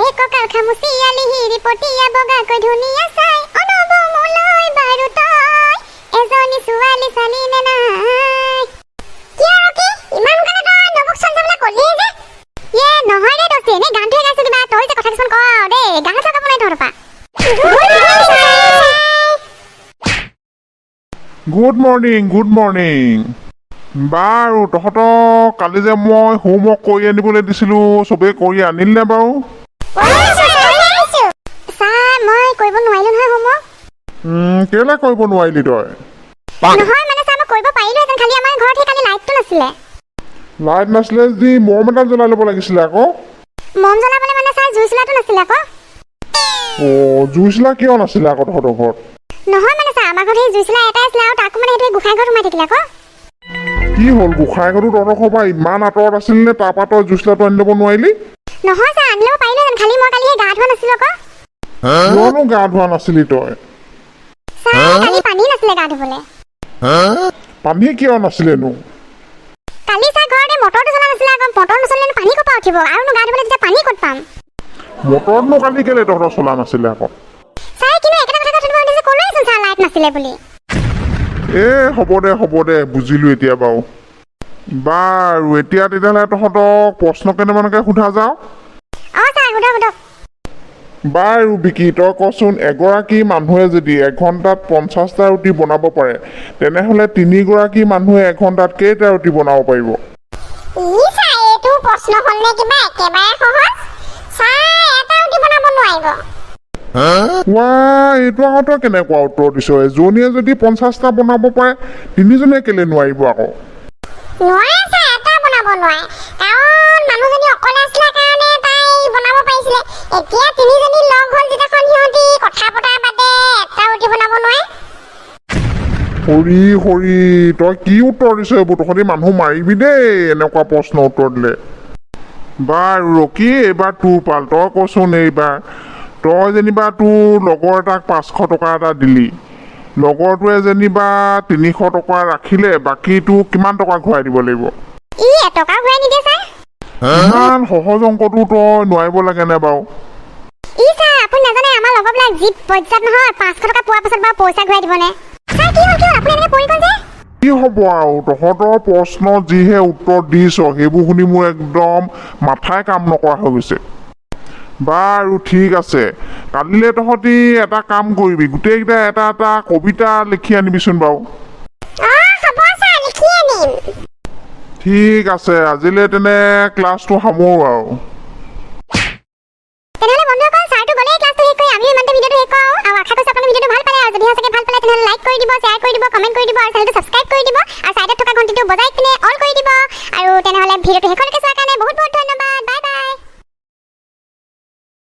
এই ককাল খামুচিয়ালি হিৰিপতীয়া বগাকৈ ধুনীয়া চাই অনব মোলৈ বাৰু তই এজনী ছোৱালী চালি নে নাই কি আৰু কি ইমান গানে তই নবক চন্দাবলে কলি যে নহয় ৰে দস্তি এনে গানটোহে গাইছো কিবা তই যে কথা কিছুমান ক দেই গানত লগাব নাই তহঁতৰ পৰা গুড মৰ্ণিং বাৰু তহঁতক কালি যে মই হোমৱৰ্ক কৰি আনিবলৈ দিছিলো চবেই কৰি আনিল নে বাৰু ছাৰ মই কৰিব নোৱাৰিলো নহয় হোমৱৰ্ক কেলে কৰিব নোৱাৰিলি তই নহয় মানে ছাৰ মই কৰিব পাৰিলোহেঁতেন খালি আমাৰ ঘৰত সেই কালি লাইটটো নাছিলে লাইট নাছিলে যদি মম এটা জ্বলাই ল'ব লাগিছিলে আকৌ মম জ্বলাবলৈ মানে ছাৰ জুই চোলাটো নাছিলে আকৌ জুই চোলা কিয় নাছিলে আকৌ তহঁতৰ ঘৰত নহয় মানে ছাৰ আমাৰ ঘৰত সেই জুই চোলা এটাই আছিলে আৰু তাকো মানে সেইটো গোসাঁই ঘৰত সোমাই থাকিলে আকৌ কি হ'ল গোসাঁই ঘৰটো তহঁতৰ ঘৰৰ পৰা ইমান আঁতৰত আছিল নে তাৰপৰা তই জুই চোলাটো আনি ল'ব নোৱাৰিলি নহয় ছাৰ আনি ল'ব পাৰিলোহেঁতেন খালি মই কালি সেই গা ধোৱা নাছিলো আকৌ কিয়নো গা ধোৱা নাছিলি তই ছাৰ কালি পানী নাছিলে গা ধুবলৈ পানী কিয় নাছিলেনো কালি ছাৰ ঘৰতে মটৰটো জ্বলা নাছিলে আকৌ মটৰ নচলিলেনো পানী ক'ৰ পৰা উঠিব আৰুনো গা ধুবলৈ তেতিয়া পানী ক'ত পাম মটৰনো কালি কেলে তহঁতৰ চলা নাছিলে আকৌ ছাৰ কিন্তু একেটা কথা কথা সুধিছে ক'লোৱেচোন ছাৰ লাইট নাছিলে বুলি হ'ব দে বুজিলো এতিয়া বাৰু এতিয়া তেতিয়াহ'লে তহঁতক প্ৰশ্ন কেইটামানকে সোধা যাওক ছাৰ সোধক বাৰু বিকি তই কচোন এগৰাকী মানুহে যদি এঘণ্টাত 50টা ৰুটি বনাব পাৰে তেনেহ'লে 3গৰাকী মানুহে এঘণ্টাত কেইটা ৰুটি বনাব পাৰিব এইটো প্ৰশ্ন হ'লনে কিবা একেবাৰে সহজ ছাৰ এটা ৰুটি বনাব নোৱাৰিব এইটো আকৌ তই কেনেকুৱা উত্তৰ দিছ এজনীয়ে যদি 50টা বনাব পাৰে 3জনে কেলে নোৱাৰিব আকৌ নোৱাৰে ছাৰ এটা বনাব নোৱাৰে কাৰণ মানুহজনী অকলে আছিলে কাৰণে তাই বনাব পাৰিছিলে এতিয়া 3জনী লগ হ'ল যেতিয়াখন সিহঁতি কথা পতাৰ বাদে এটা ৰুটি বনাব নোৱাৰে হৰি তই কি উত্তৰ দিছ এইবোৰ তহঁতি মানুহ মাৰিবি দেই এনেকুৱা প্ৰশ্ন উত্তৰ দিলে বাৰু ৰকি এইবাৰ তোৰ পাল তই কচোন এইবাৰ তই যেনিবা তোৰ লগৰ এটাক 500 টকা এটা দিলি লগৰটোৱে যেনিবা 300 টকা ৰাখিলে বাকীটো কিমান টকা ঘূৰাই দিব লাগিব এটকা ঘূৰাই নিদিয়ে ছাৰ ইমান সহজ অংকটো তই নোৱাৰিব লাগে নে বাৰু ছাৰ আপুনি নাজানে আমাৰ লগৰবিলাক যি পৰ্যাপ্ত নহয় 500 টকা পোৱাৰ পাছত বাৰু পইচা ঘূৰাই দিবনে ছাৰ কি হ'ল আপুনি এনেকৈ পৰি গ'ল যে কি হ'ব আৰু তহঁতৰ প্ৰশ্ন যিহে উত্তৰ দিছ সেইবোৰ শুনি মোৰ একদম মাথাই কাম নকৰা হৈ গৈছে বাৰু ঠিক আছে কালিলৈ তহঁতি এটা কাম কৰিবি গোটেইকেইটা এটা এটা কবিতা লিখি আনিবিচোন বাৰু ঠিক আছে আজিলৈ তেনে ক্লাছটো সামৰো আৰু তেনেহ'লে বন্ধুসকল ছাৰটো গ'লেই ক্লাছটো শেষ কৰি আমিও ইমানতে ভিডিঅ'টো শেষ কৰোঁ আৰু আশা কৰিছোঁ আপোনালোকে ভিডিঅ'টো ভাল পালে আৰু যদি সঁচাকৈ ভাল পালে তেনেহ'লে লাইক কৰি দিব শ্বেয়াৰ কৰি দিব কমেণ্ট কৰি দিব আৰু চেনেলটো ছাবস্ক্ৰাইব কৰি দিব আৰু ছাইডত থকা ঘণ্টিটো বজাই কিনে অল কৰি দিব আৰু তেনেহ'লে ভিডিঅ'টো শেষলৈকে